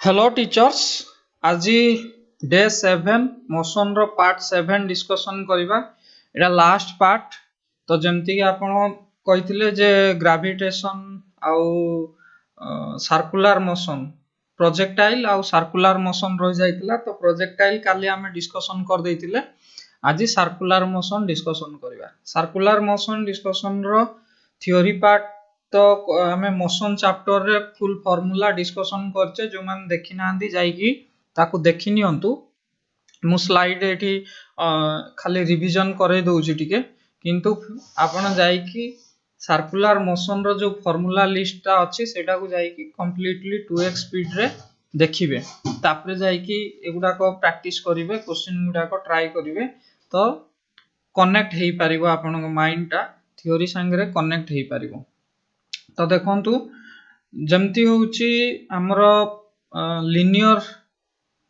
Hello teachers. आज day 7 motion रो part 7 discussion करिबा। एटा last part. तो जेमती आपण कहिथिले जे ग्रेविटेशन आउ सर्कुलर मोशन प्रोजेक्टाइल आउ सर्कुलर मोशन रहि जाइतिला। तो प्रोजेक्टाइल काली आमे डिस्कशन कर देइतिले। आज सर्कुलर मोशन डिस्कशन करिबा। सर्कुलर मोशन डिस्कशन रो थ्योरी पार्ट तो हमें मोशन चैप्टर रे फुल फार्मूला डिस्कशन करचे। जो मान देखि नांदी जाईकी ताकू देखि नियंतु। मु स्लाइड एठी खाली रिवीजन करे दउची टिके, किंतु आपण जाईकी सर्कुलर मोशन रो जो फार्मूला लिस्ट ता अछि सेटा को जाईकी कंप्लीटली 2x स्पीड रे देखिबे। तापरे जाईकी एगुडा को प्रैक्टिस करिवे, क्वेश्चन गुडा को ट्राई करिवे, तो कनेक्ट हेई परिबो। आपन माइंड ता थ्योरी संगे कनेक्ट हेई परिबो। तो देखंतु जमती होउची हमरो लिनियर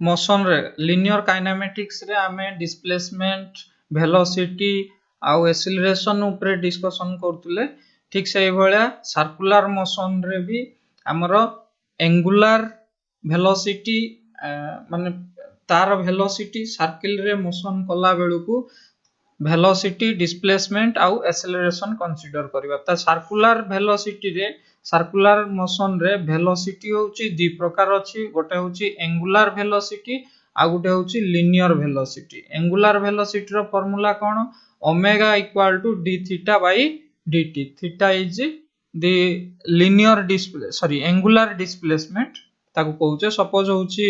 मोशन रे, लिनियर काइनेमेटिक्स रे आमे डिस्प्लेसमेंट, वेलोसिटी आउ एक्सीलरेशन ऊपर डिस्कशन करतुले। ठीक सेही भलिया सर्कुलर मोशन रे भी हमरो एंगुलर वेलोसिटी माने तार वेलोसिटी सर्किल रे मोशन कला बेलुकू वेलोसिटी, डिस्प्लेसमेंट आउ एक्सेलरेशन कंसीडर करिबा। त सर्कुलर वेलोसिटी रे, सर्कुलर मोशन रे वेलोसिटी होउची दि प्रकार अछि। गोटे होउची एंगुलर वेलोसिटी आ गोटे होउची लिनियर वेलोसिटी। एंगुलर वेलोसिटी रो फार्मूला कोन? Omega equal to d theta by dt। Theta is the linear angular displacement ताको कहउचे। सपोज होउची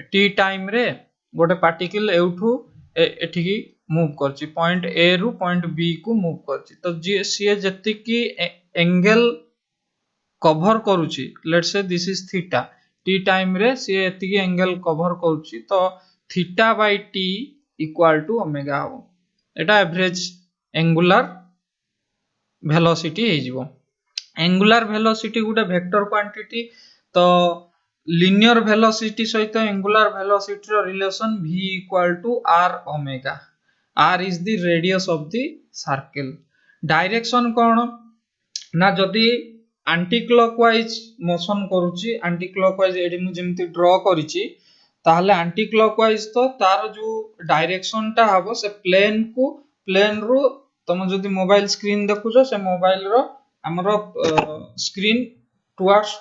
t टाइम रे गोटे पार्टिकल एउठू एठिकी मूव करची, पॉइंट ए रु पॉइंट बी को मूव करची। तो जे सी जति की एंगल कवर करूची, let's say this is theta, t time रे सी एति की एंगल कवर करूची, तो theta by t equal to omega हो। एटा एवरेज एंगुलर वेलोसिटी हे जिवो। एंगुलर वेलोसिटी गुटे वेक्टर क्वांटिटी। तो लिनियर वेलोसिटी सहित एंगुलर वेलोसिटी रो relation v equal to r omega. r is the radius of the circle। Direction कौन ना, जदि एंटी क्लॉकवाइज मोशन करूची, एंटी क्लॉकवाइज एडी मु जेमति ड्रॉ करिची, ताहले एंटी क्लॉकवाइज तो तार जो डायरेक्शन ता हबो से प्लेन रो तुम जदि मोबाइल स्क्रीन देखुछो, से मोबाइल रो हमरो स्क्रीन टुवर्ड्स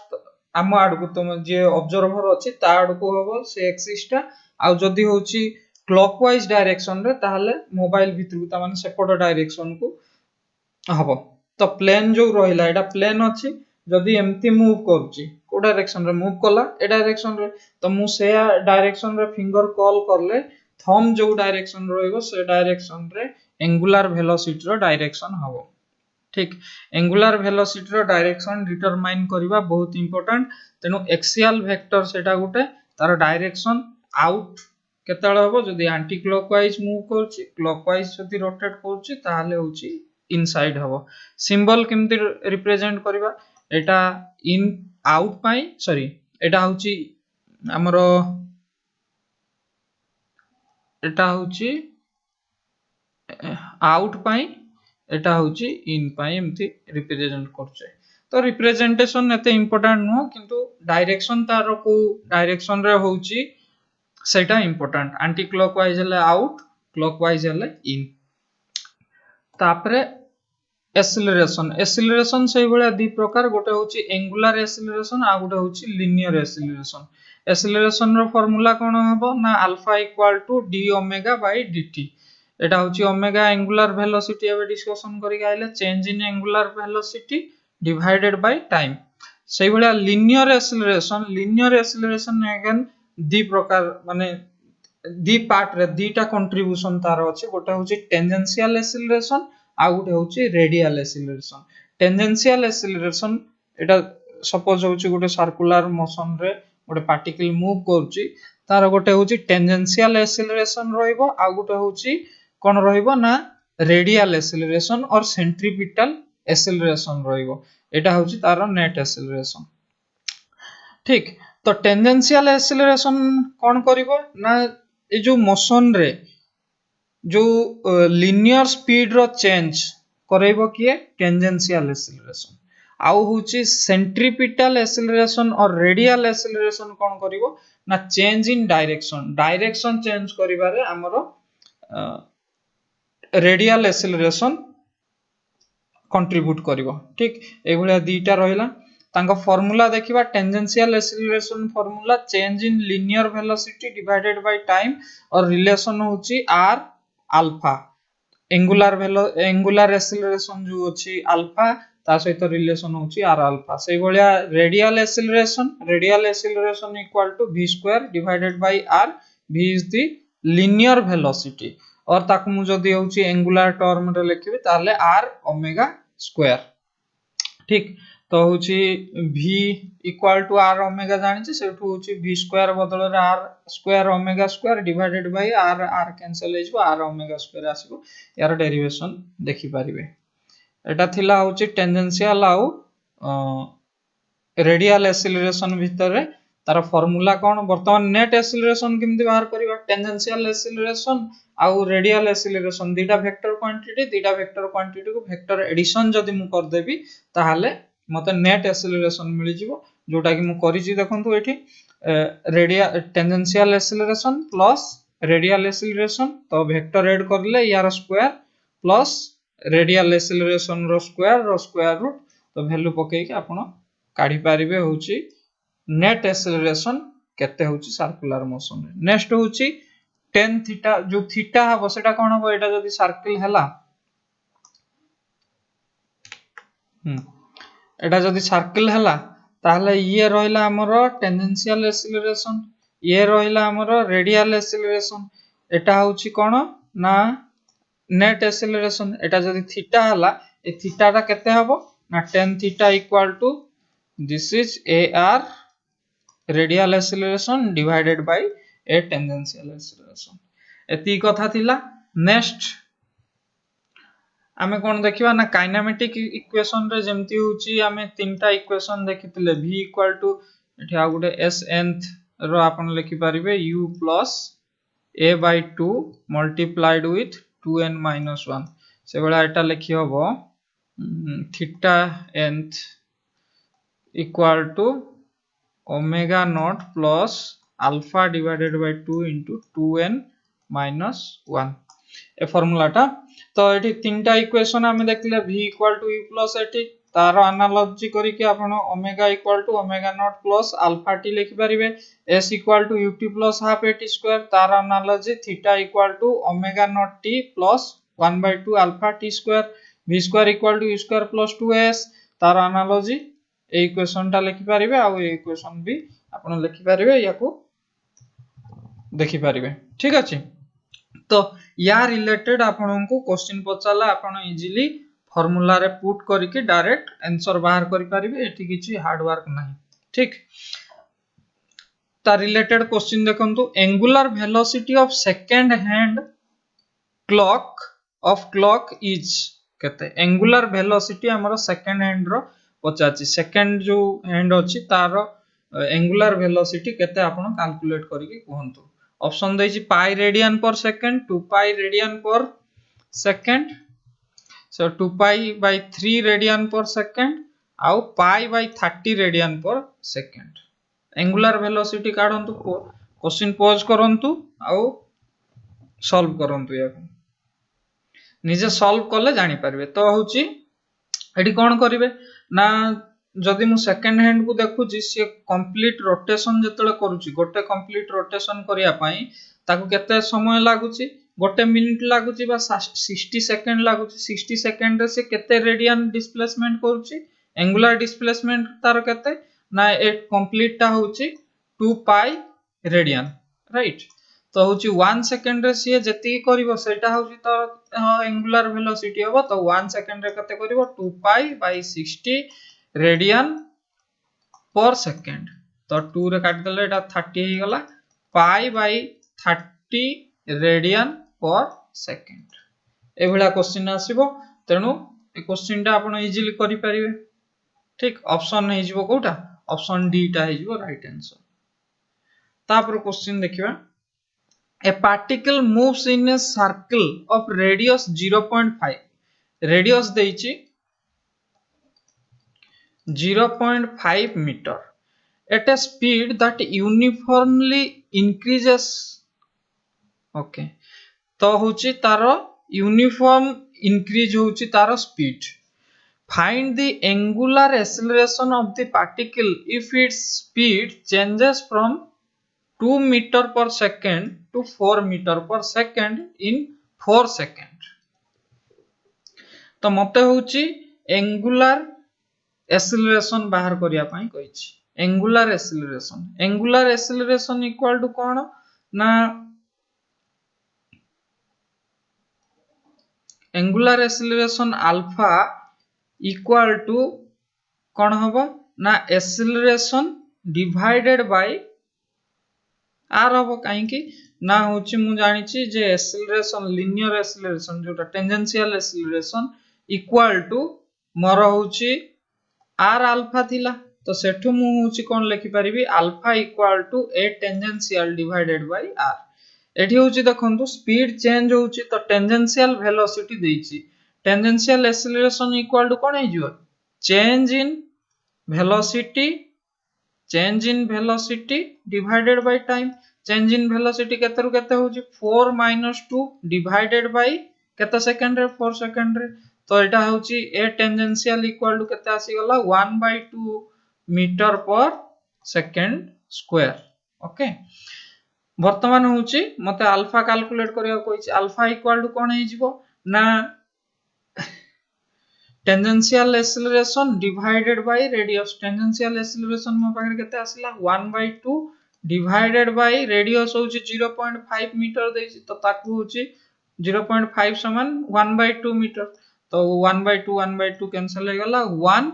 आम आडको तुम जे ऑब्जर्वर अछि ता आडको हबो से एक्सिस ता। आ जदि होची क्लॉकवाइज डायरेक्शन रे, ताहले मोबाइल भितरु ता माने सेपट डायरेक्शन को हबो। तो प्लेन जो रहिला, एटा प्लेन अछि। जदि एम्ति मूव करची, को डायरेक्शन रे मूव कला, ए डायरेक्शन रे, तो मु से डायरेक्शन रे फिंगर कॉल करले थंब जो डायरेक्शन रहइबो से डायरेक्शन रे एंगुलर वेलोसिटी रो डायरेक्शन हबो। ठीक, एंगुलर वेलोसिटी रो डायरेक्शन डिटरमाइन करिबा बहुत इंपोर्टेंट। तेनु एक्सियल वेक्टर सेटा गुटे तार डायरेक्शन आउट केतळ हबो जदि एंटी क्लॉकवाइज मूव करची, क्लॉकवाइज जदि रोटेट करची ताहाले होची इनसाइड हबो। सिंबल केमति रिप्रेजेंट करिबा, एटा इन आउट पाई, सॉरी एटा होची हमरो, एटा होची आउट पाई, एटा होची इन पाई, एमति रिप्रेजेंट करचे। तो रिप्रेजेंटेशन एते इंपोर्टेंट नो, किंतु डायरेक्शन तार को डायरेक्शन रे होची सेटा इंपोर्टेंट। एंटी क्लॉकवाइज हले आउट, क्लॉकवाइज हले इन। तापरे एक्सीलरेशन, एक्सीलरेशन सेही भलिया दि प्रकार, गोटे होची एंगुलर एक्सीलरेशन आ गोटे होची लिनियर एक्सीलरेशन। एक्सीलरेशन रो फार्मूला कोन हबो ना, alpha equal to d omega by dt। एटा होची ओमेगा एंगुलर वेलोसिटी एबे डिस्कशन करि आइले, change in angular velocity divided by time. सेही भलिया linear acceleration, linear acceleration again दि प्रकार माने दि पार्ट रे दिटा कंट्रीब्यूशन तार अछि। गोटे होची टेंजेंशियल एक्सीलरेशन आ गोटे होची रेडियल एक्सीलरेशन। टेंजेंशियल एक्सीलरेशन एटा सपोज होची गोटे सर्कुलर मोशन रे गोटे पार्टिकल मूव करची, तार गोटे होची टेंजेंशियल एक्सीलरेशन रहइबो, आ गोटे होची कोन रहइबो ना रेडियल एक्सीलरेशन और सेंट्रीपिटल एक्सीलरेशन रहइबो। एटा होची तार नेट एक्सीलरेशन। ठीक, तो टेंजेंशियल एक्सीलरेशन कौन करिवो ना, ए जो मोशन रे जो लिनियर स्पीड रो चेंज करइबो किए टेंजेंशियल एक्सीलरेशन। आउ होची सेंट्रीपिटल एक्सेलरेशन और रेडियल एक्सेलरेशन कोन करिवो ना चेंज इन डायरेक्शन चेंज करिबारे हमरो रेडियल एक्सेलरेशन कंट्रीब्यूट करिवो ठीक एभलिया दीटा रहिला तांका फार्मूला देखिबा tangential acceleration formula change in linear velocity divided by time और रिलेशन होची r अल्फा एंगुलर एक्सेलरेशन जो अछि अल्फा ता सहित रिलेशन होची r अल्फा से भलिया radial acceleration equal to v square divided by r v is the linear velocity और ताकू मु जदी होची एंगुलर टर्म रे लिखिबे ताले r ओमेगा स्क्वायर ठीक तो होची v equal to r omega जानि छी सेठू होची v स्क्वायर बदल रे r square omega square divided by r cancel हे जो r ओमेगा स्क्वायर आसीबो यार डेरिवेशन देखि परिबे एटा थिला होची टेंजेंशियल आउ रेडियल एक्सेलरेशन भितर रे तार फार्मूला कोन वर्तमान नेट एक्सेलरेशन किमति बाहर करबा टेंजेंशियल एक्सेलरेशन आउ रेडियल एक्सेलरेशन दीटा वेक्टर क्वांटिटी को वेक्टर एडिशन जदी मु कर देबी ताहाले मते नेट एक्सेलरेशन मिलि जिवो जोटा कि मु करि छि देखंतु एठी radial tangential acceleration plus radial acceleration तो वेक्टर ऐड करले यार स्क्वायर प्लस रेडियल एक्सेलरेशन रो स्क्वायर रूट तो वैल्यू पके कि आपण काढी पारिबे होची नेट एक्सेलरेशन केते होची सर्कुलर मोशन रे नेक्स्ट होची tan थीटा जो थीटा हबो सेटा कोन हबो एटा जदी सर्कल हला एटा जदी सर्कल हला ताहले ये रहिला हमरो टेंजेंशियल एक्सेलरेशन ये रहिला हमरो रेडियल एक्सेलरेशन एटा होची कोन ना नेट एक्सेलरेशन एटा जदी थीटा हला ए थीटा ता केते हबो ना tan theta equal to this is ar radial acceleration divided by a tangential acceleration एती कथा थिला नेक्स्ट आमे कोन देखिबा ना काइनेमेटिक इक्वेशन रे जेमति होची आमे तीनटा इक्वेशन देखितले v इक्वल टू एठी आ गुटे s nth रो आपण लिखि परिबे u plus a by 2 multiplied with 2n minus 1 से बडा एटा लिखि हबो theta nth equal to omega naught plus alpha divided by 2 into 2n minus 1 ए फार्मूला टा तो एठी तीनटा इक्वेशन हमें देखले v equal to u plus एठी तार एनालॉजी करी के आपण omega equal to omega naught plus alpha t लिखि परिबे s equal to ut plus half at square तार analogy theta equal to omega naught t plus 1/2 alpha t square v square equal to u square plus 2s तार analogy ए equation टा लिखि परिबे आ ए equation भी आपण लिखि परिबे याको देखि परिबे ठीक अछि तो या रिलेटेड आपन को क्वेश्चन पचाला आपन इजीली फार्मूला रे पुट करके डायरेक्ट आंसर बाहर करि परिबे एठी किछि हार्ड वर्क नाही ठीक ता रिलेटेड क्वेश्चन देखंतु angular velocity of second hand clock is केते एंगुलर वेलोसिटी हमर सेकंड हैंड रो पचाची सेकंड जो हैंड अछि तार एंगुलर वेलोसिटी केते आपण कैलकुलेट करके कहंतु ऑप्शन दै छी pi radian per second 2 pi radian per second so 2 pi by 3 radian per second आउ pi by 30 radian per second angular velocity काढंतु क्वेश्चन पॉज करंतु आउ सॉल्व करंतु याको निजे सॉल्व करले जानि परबे तो होची एडी कोन करिवे ना जदि मु सेकंड हैंड को देखु जी से कंप्लीट रोटेशन जतले करूची गोटे कंप्लीट रोटेशन करिया पई ताको केते समय लागुची गोटे मिनिट लागुची बा 60 सेकंड लागुची 60 सेकंड रे से केते रेडियन डिस्प्लेसमेंट करूची एंगुलर डिस्प्लेसमेंट तार केते ना ए कंप्लीट ता होची 2 पाई रेडियन राइट तो होची 1 सेकंड रे से जति करिवो सेटा होची तो एंगुलर वेलोसिटी होबो तो 1 सेकंड रे केते करिवो 2 pi bye 60 radian per second तो 2 रे काट देले एटा 30 हे गला पाई बाय 30 रेडियन पर सेकंड ए भला क्वेश्चन आसीबो तेनु ए क्वेश्चन टा आपण इजीली करि परिबे ठीक ऑप्शन हे जिवो कोटा ऑप्शन डी टा हे जिवो राइट आंसर तापर क्वेश्चन देखिबा a particle moves in a circle of radius 0.5 radius देइची 0.5 meter at a speed that uniformly increases. Okay तो होची तारो यूनिफॉर्म इंक्रीज होची तारो speed. Find the angular acceleration of the particle if its speed changes from 2 meter per second to 4 meter per second in 4 seconds. तो मते होची angular acceleration बाहर करिया पई कहिछि. angular acceleration equal to कोन ना angular acceleration alpha equal to कौन होबो ना acceleration divided by r होबो. काहे कि ना होची मु जानि छी जे acceleration linear acceleration जोटा tangential acceleration equal to मोर होची r alpha थिला. तो सेठु मु होची कोन लिखि परिबी alpha equal to a tangential divided by r. एठी होची देखंतु स्पीड चेंज होची तो टेंजेंशियल वेलोसिटी देइची. टेंजेंशियल एक्सेलरेशन इक्वल टू कोन हे जिवो change in velocity divided by time. Change in velocity केते रु केते होची 4 - 2 डिवाइडेड बाय केते सेकंड रे 4 सेकंड रे. तो एटा होची ए टेंजेंशियल इक्वल टू केते आसी गला 1/2 metre per second square. Okay वर्तमान होची मते अल्फा कैलकुलेट करिया कोइछि. अल्फा इक्वल टू कोन हे जिवो ना tangential acceleration divided by radius. Tangential acceleration मो पाखरे केते आसिला 1/2 डिवाइडेड बाय रेडियस होची 0.5 मीटर देछि. तो ताकू होची 0.5 समान 1/2 मीटर. तो 1/2 कैंसिल हो गला. 1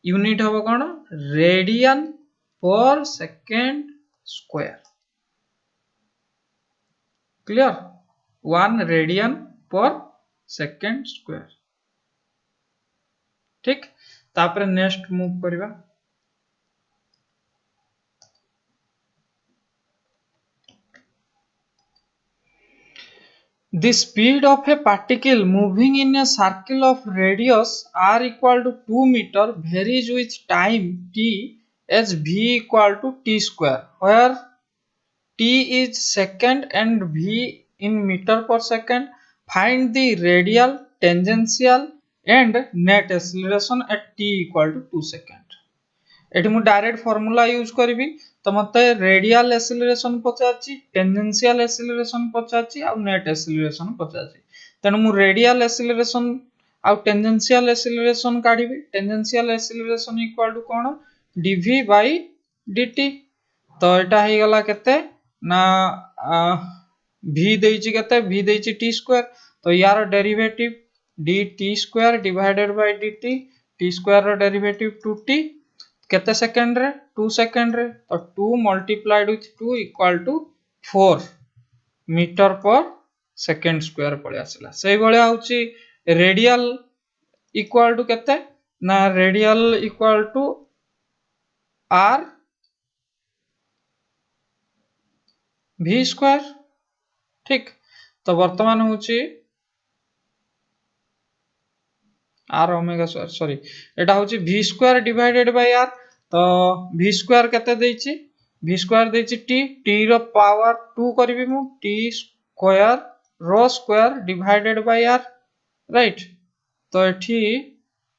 यूनिट होबो कोन radian per second square. Clear 1 radian per second square. ठीक तापर नेक्स्ट मूव करबा. The speed of a particle moving in a circle of radius r equal to 2 meter varies with time t as v equal to t square, where t is second and v in meter per second. Find the radial, tangential and net acceleration at t equal to 2 second. एठी मु direct formula use करबी. तो मते radial acceleration पचाची, tangential acceleration पचाची आ net acceleration पचाची. तने मु रेडियल एक्सेलरेशन आ टेंजेंशियल एक्सेलरेशन काढीबी. टेंजेंशियल एक्सेलरेशन इक्वल टू कोन dv by dt. तो एटा हे गला केते ना v देइची केते v देइची t स्क्वायर. तो यार derivative dt square divided by dt. t square रो डेरिवेटिव 2t केते सेकंड रे 2 सेकंड रे. तो 2 multiplied with 2 equal to 4 metre per second square पळे आसला. सेही भलिया होची रेडियल इक्वल टू केते ना radial equal to r v square. ठीक तो वर्तमान होची r ओमेगा स्क्वायर सॉरी एटा होची v square divided by r. तो v स्क्वायर केते देइची v स्क्वायर देइची t रो पावर 2 करबी मु t स्क्वायर रो square divided by r right. तो एठी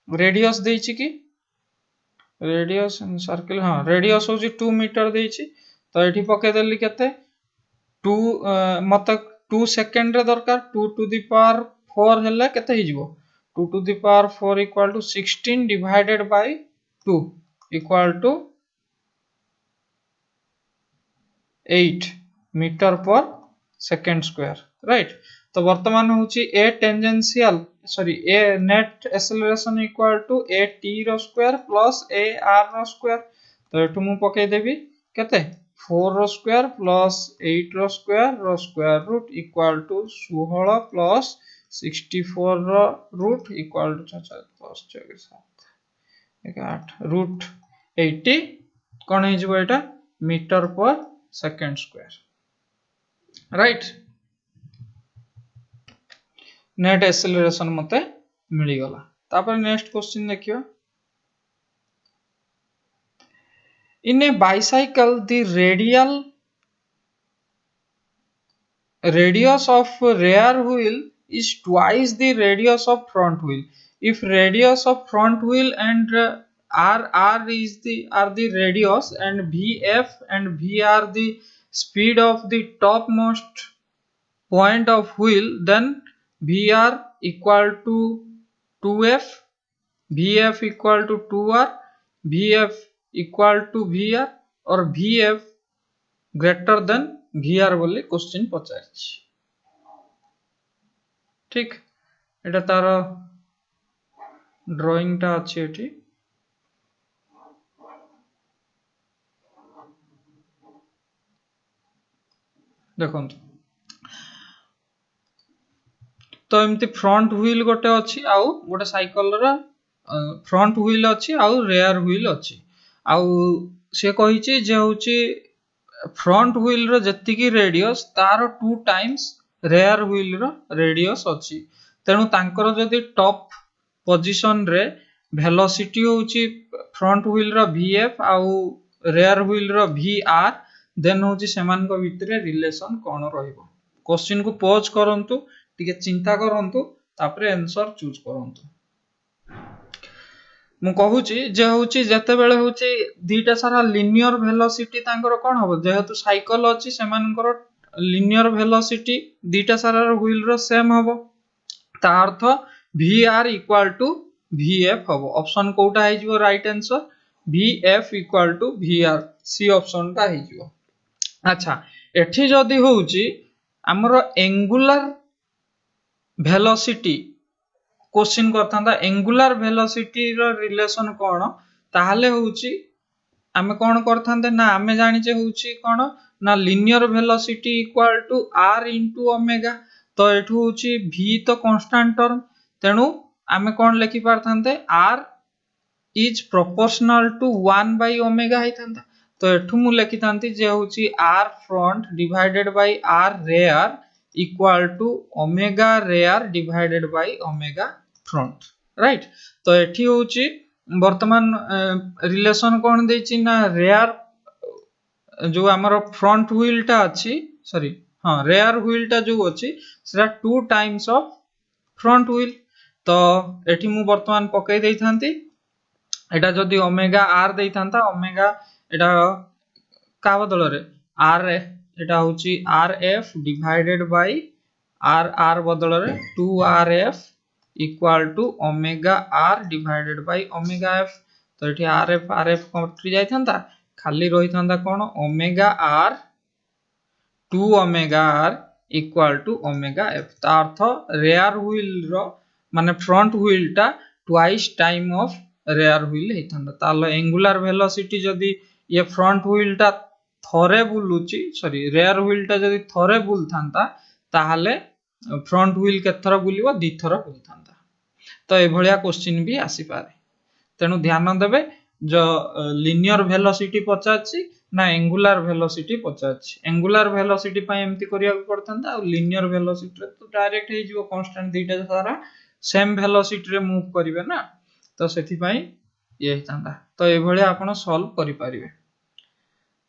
रेडियस देइची की रेडियस सर्कल हां रेडियस होची 2 मीटर देइची. तो एठी पके देली केते 2 मतलब 2 सेकंड रे दरकार 2 टू द पावर 4 हेले केते हि जिवो 2 to the power 4 equal to 16 divided by 2 equal to 8 meter per second square right. तो वर्तमान होची a tangential sorry a net acceleration equal to a t रो स्क्वायर प्लस a r रो square. तो एठु मु पके देबी केते 4 रो स्क्वायर प्लस 8 रो square root equal to 16 plus 64 रो रूट इक्वल टू 8 रूट 80 कोन हे जिवो एटा metre per second square right. Net acceleration मते मिली गला. तापर नेक्स्ट क्वेश्चन देखियो. In a bicycle, the radius of rear wheel is twice the radius of front wheel. If radius of front wheel and r are the radius, and vf and v are the speed of the topmost point of wheel, then vr equal to 2f, vf equal to 2r, vf equal to vr, or vf greater than vr बोली question पचारिछि। ठीक, एटा तार drawing टा अछि एठी। देखंतु तो एमती front wheel गोटे अछि, आउ गोटे साइकिल रा फ्रंट व्हील अछि आउ रेयर व्हील अछि। आउ से कहिछि जे होछि फ्रंट व्हील रो जतिकी रेडियस तार 2 टाइम्स रेयर व्हील रो रेडियस अछि। तेणु तांकर जदि टॉप पोजीशन रे वेलोसिटी होछि फ्रंट व्हील रो vf आउ रेयर व्हील रो vr, देन होछि सेमान को भितरे रिलेशन कोन रहइबो। क्वेश्चन को पॉज करंतु, टिके चिंता करंतु, तापरे आंसर चूज करंतु। मु कहूची जे होची जते बेले होची दीटा सारा लिनियर वेलोसिटी तांकर कोन हबो, जेहेतु साइकिल अछि सेमानकर लिनियर वेलोसिटी दीटा सारा व्हील रो सेम हबो, ता अर्थ vr इक्वल टू vf हबो। ऑप्शन कोटा हे जिवो right answer vf equal to vr, C option ता हे जिवो। अच्छा, एठी जदी होउची हमरो एंगुलर वेलोसिटी क्वेश्चन करथांदा, एंगुलर वेलोसिटी रो रिलेशन कोन, ताहले होउची आमे कोन करथांदे ना, आमे जानिचे होउची कोन ना linear velocity equal to r into omega. तो एठू होउची v तो कांस्टेंट टर्म, तेनु आमे कोन लिखि पारथांदे r is proportional to 1 by omega हेथांदा। तो एठू मु लिखितांती जे होउची r front divided by r rear equal to omega rear divided by omega front, right. तो एठी होउची वर्तमान रिलेशन कोन देछि ना रेयर जो हमर फ्रंट व्हील टा अछि, सॉरी हां रेयर व्हील टा जो अछि सेटा 2 टाइम्स ऑफ फ्रंट व्हील। तो एठी मु वर्तमान पकई दैथांती, एटा जदी ओमेगा r दैथांता, ओमेगा एटा का बदल रे r, एटा होची rf डिवाइडेड बाय r बदल रे 2rf equal to omega r divided by omega f। तो एठी rf कटि जाय थांता, खाली रही थांता कोन omega r 2 omega r equal to omega f। ता अर्थ रेयर व्हील रो माने फ्रंट व्हील टा twice time of rear wheel हेथांता। तालो एंगुलर वेलोसिटी जदी ये फ्रंट व्हील टा थरे बुलुची, सॉरी रेयर व्हील टा जदी थरे बुल थांता, ताहाले फ्रंट व्हील केथरा बुलिबो, दी थरा बुल थांता। तो ए भलिया क्वेश्चन भी आसी पारे, तेनु ध्यान देबे जो लिनियर वेलोसिटी पचाछि ना एंगुलर वेलोसिटी पचाछि। एंगुलर वेलोसिटी पय एम्ति करिया पड़थांता, और लिनियर वेलोसिटी रे तो डायरेक्ट हे जिवो कांस्टेंट दीटा सारा सेम वेलोसिटी रे मूव करिवे ना, तो सेथि पय ये हेतांता। तो ए भलिया आपण सॉल्व करि पारिबे।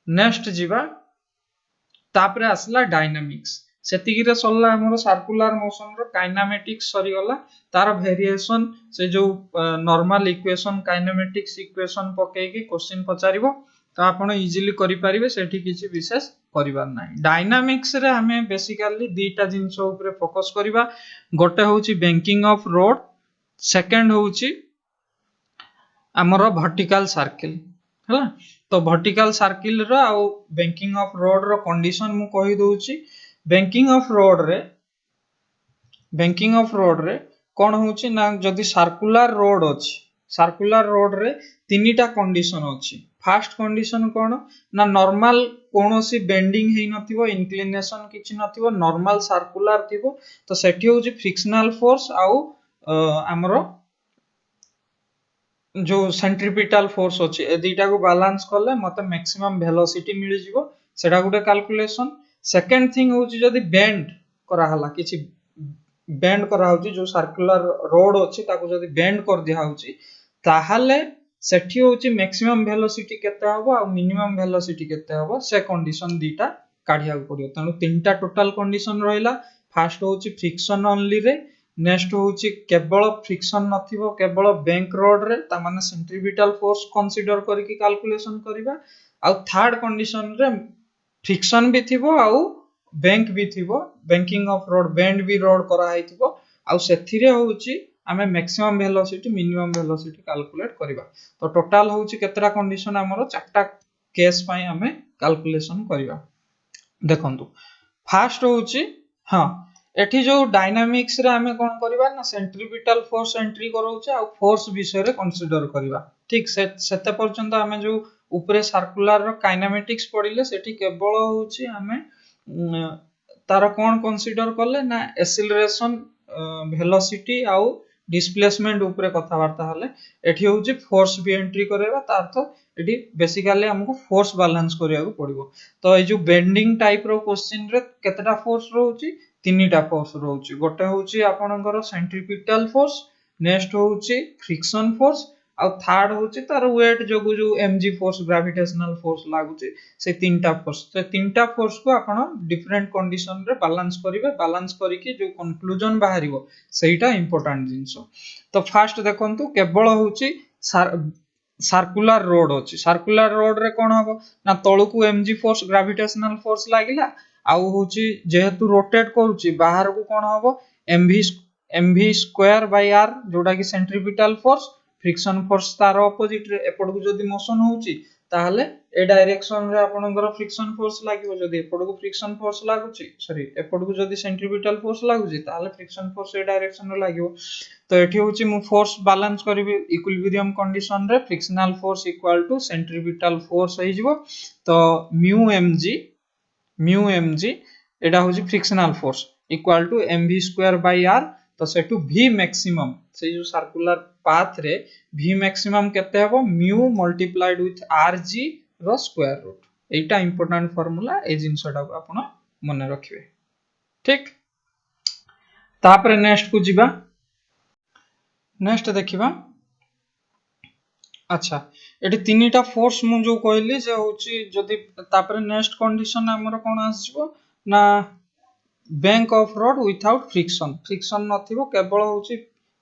नेक्स्ट जीवा, तापरे आसला डायनामिक्स। सेतिकी रे सल्ला हमरो सर्कुलर मोशन रो काइनेमेटिक्स सरी गला, तार वेरिएशन से जो नॉर्मल इक्वेशन काइनेमेटिक्स इक्वेशन पके की क्वेश्चन पचारिबो, तो आपण इजीली करि पारिबे, सेठी किछि विशेष करिबार नाही। डायनामिक्स रे हमें बेसिकली दीटा जिंस ऊपर फोकस करिबा, गोटे होउची बैंकिंग ऑफ रोड, सेकंड होउची हमरो वर्टिकल सर्किल हला। तो वर्टिकल सर्किल रो आ बैंकिंग ऑफ रोड रो कंडीशन मु कहि दोउची। बैंकिंग ऑफ रोड रे कोन होउची ना, जदी सर्कुलर रोड अछि, सर्कुलर रोड रे तीनटा कंडीशन अछि। फर्स्ट कंडीशन कोन ना, नॉर्मल कोनोसी बेंडिंग हेइ नथिबो, इंक्लिनेशन किछि नथिबो, नॉर्मल सर्कुलर थिबो। तो सेठी होउची फ्रिक्शनल फोर्स आउ हमरो जो सेंट्रीपिटल फोर्स अछि, ए दुइटा को बैलेंस करले मते मैक्सिमम वेलोसिटी मिलि जिवो, सेटा गुटे कैलकुलेशन। सेकंड थिंग होउची जदी बेंड करा हला, किछि बेंड करा होउची, जो सर्कुलर रोड अछि ताको जदी बेंड कर दिया होउची, ताहाले सेठी होची मैक्सिमम वेलोसिटी केते हबो आ मिनिमम वेलोसिटी केते हबो से कंडीशन दीटा काढिया पड़ियो तनु तीनटा टोटल कंडीशन रहिला फास्ट होची फ्रिक्शन ओनली रे नेक्स्ट होची केवल फ्रिक्शन नथिबो केवल बैंक रोड रे ता माने सेंट्रीपिटल फोर्स कंसीडर करके कैलकुलेशन करिबा आ थर्ड कंडीशन रे फ्रिक्शन भी थिबो आ बैंक भी थिबो बैंकिंग ऑफ रोड बेंड भी रोड करा हाइथिबो आ सेथिरे होची आमे maximum velocity minimum velocity calculate करिबा तो टोटल होची केतरा कंडीशन हमरो चारटा केस पई आमे कैलकुलेशन करिबा देखंतु फास्ट होची हां एठी जो डायनामिक्स रे आमे कोन करिबा ना सेंट्रीपिटल फोर्स एंट्री करोचे आ फोर्स विषय रे कंसीडर करिबा ठीक सेते पर्यंत आमे जो ऊपरे सर्कुलर रो काइनेमेटिक्स पढिले सेठी केवल होची आमे तार कोन कंसीडर करले ना एक्सेलरेशन वेलोसिटी आ डिस्प्लेसमेंट ऊपरे कथा वार्ता हले एठी होची फोर्स भी एंट्री करेबा तार तो एठी बेसिकली हमको फोर्स बैलेंस करिया पड़िबो तो ए जो बेंडिंग टाइप रो क्वेश्चन रे केतटा फोर्स रहउची तीनटा फोर्स रहउची गोटे होची आपनकर सेंट्रीपिटल फोर्स नेक्स्ट होची फ्रिक्शन फोर्स आ थर्ड होची तार वेट जोगु जो एमजी फोर्स ग्रेविटेशनल फोर्स लागुची से तीनटा फोर्स तो तीनटा फोर्स को आपण डिफरेंट कंडीशन रे बैलेंस करिवे बैलेंस करिके जो कंक्लूजन बाहरिबो सेटा इंपोर्टेंट जिंसो तो फास्ट देखंतु केवल होची सर्कुलर रोड अछि सर्कुलर रोड रे कोन हबो ना तळकु एमजी फोर्स ग्रेविटेशनल फोर्स लागिला आ होची जेहेतु रोटेट करूची बाहर को कोन हबो एमवी स्क्वायर बाय आर जोडा की सेंट्रीपिटल फोर्स फ्रिक्शन फोर्स तार ऑपोजिट रे एपड को जदी मोशन होउची ताहले ए डायरेक्शन रे आपनकर फ्रिक्शन फोर्स लागिवो जदी एपड को फ्रिक्शन फोर्स लागुची सॉरी एपड को जदी सेंट्रीपिटल फोर्स लागुची ताहले फ्रिक्शन फोर्स ए डायरेक्शन रे लागिवो तो एठी होची मु फोर्स बैलेंस करबी इक्विलिब्रियम कंडीशन रे frictional force equal to centripetal force होई जिवो तो म्यू mg एडा होची frictional force equal to mv square by r तो सेटू v मैक्सिमम से जो सर्कुलर पाथ रे v मैक्सिमम केते हबो म्यू मल्टीप्लाइड विथ rg रो स्क्वायर रूट एटा इंपोर्टेंट फार्मूला ए जिंसटा को आपण मने रखिबे ठीक तापरे नेक्स्ट को जिबा नेक्स्ट देखिबा अच्छा एटी तीनटा फोर्स मु जो कहली जे होची जदी तापरे नेक्स्ट कंडीशन हमर कोन आसीबो ना bank of road without friction नथिबो केवल होची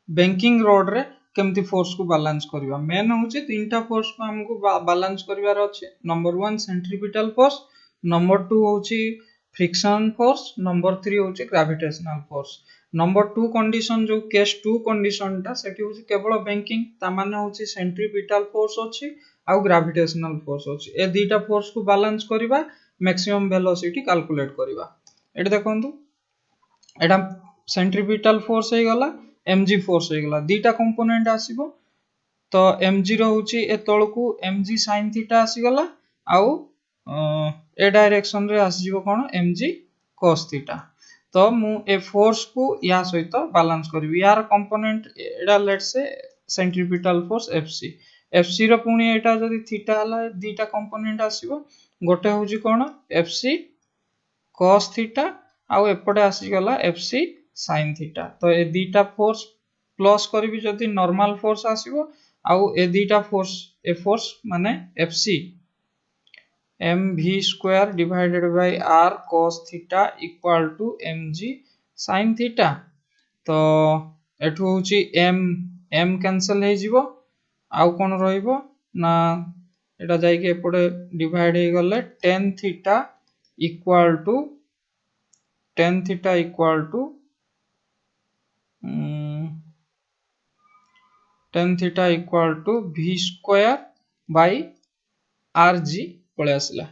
बैंकिंग रोड रे केमती फोर्स को बैलेंस करबा मेन होची तीनटा फोर्स को हमको बैलेंस करबार अछि नंबर 1 सेंट्रीपिटल फोर्स नंबर 2 होची फ्रिक्शन फोर्स नंबर 3 होची ग्रेविटेशनल फोर्स नंबर 2 कंडीशन जो केस 2 कंडीशन ता सेठी होची केवल बैंकिंग ता माने होची सेंट्रीपिटल फोर्स अछि आ ग्रेविटेशनल फोर्स अछि ए दुईटा फोर्स को बैलेंस करबा मैक्सिमम वेलोसिटी कैलकुलेट करबा एटा देखंतु एटा सेंट्रीपिटल फोर्स हे गला mg फोर्स हे गला दुईटा कंपोनेंट आसीबो तो mg रो होची ए तळकु mg sin थीटा आसी गला आ ए डायरेक्शन रे आसीबो कोन mg cos थीटा तो मु ए फोर्स को या सहित बैलेंस करबी यार कंपोनेंट एडा let's say centripetal force fc रो पुनी एटा जदी थीटा हला दुईटा कंपोनेंट आसीबो गोटे होजी कोन fc cos थीटा आ एपटे आसी गला fc sin थीटा तो ए दुईटा फोर्स प्लस करबी जदी नॉर्मल फोर्स आसीबो आ ए दुईटा फोर्स ए फोर्स माने fc mv square divided by r cos theta equal to mg sin theta तो एठु होची m कैंसिल हे जिवो आ कोन रहइबो ना एटा जाई के एपटे डिवाइड हे गले tan theta equal to tan theta equal to v square by rg पळे आसला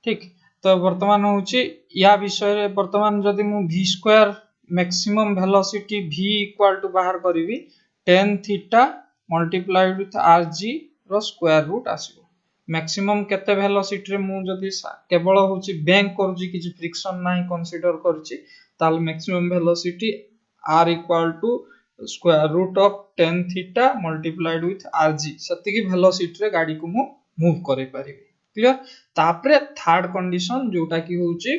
ठीक तो वर्तमान होची या विषय रे वर्तमान जदी मु v square maximum velocity v equal to बाहर करबी tan theta multiplied with rg रो स्क्वायर रूट आसीबो मैक्सिमम केते वेलोसिटी रे मु जदी केवल होची बैंक करूची किछि फ्रिक्शन नाही कंसीडर करूची ताल maximum velocity r equal to square root of tan theta multiplied with rg सती की वेलोसिटी रे गाड़ी को मु मूव करे परिबे क्लियर तापरे थर्ड कंडीशन जोटा की होची